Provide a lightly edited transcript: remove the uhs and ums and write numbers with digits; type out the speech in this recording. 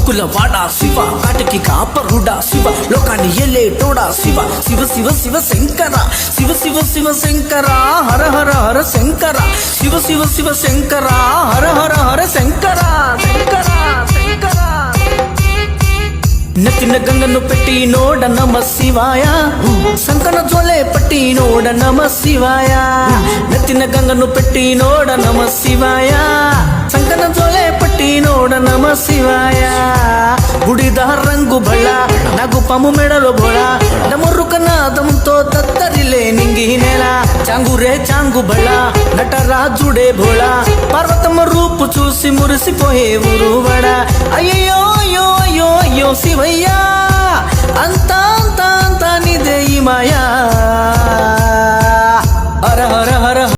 ముక్కుల వాడా శివ, కాటికి కాపరుడా శివ, లోకాన్ని ఏలేటోడా శివ. శివ శివ శివ శంకర, శివ శివ శివ శంకర, హర హర హర శంకర. శివ శివ శివ శంకర, హర హర హర శంకర. శంకర శంకర. నెత్తిన గంగను పెట్టి నోడ నమ శివాయ, సంకన జోలే పట్టి నోడ నమ శివాయ. నెత్తిన గంగను పెట్టి నోడ నమ శివాయ, సంకన జోలే పట్టి నోడ నమ శివాయ. బుడిద రంగు బಳ నగు పము మెడలో బొಳ, డమరుక నాదంతో దత్తరిలే నింగి నేల. చాంగురే చాంగు బಳ నటరాజుడే భోళ, పర్వతమ రూపు చూసి మురిసిపోయే ఊరువడ. అయ్యో అయ్యో అయ్యో అయ్యో శివయ్యా, అంతా అంతా అంతా నీదే ఈ మాయా.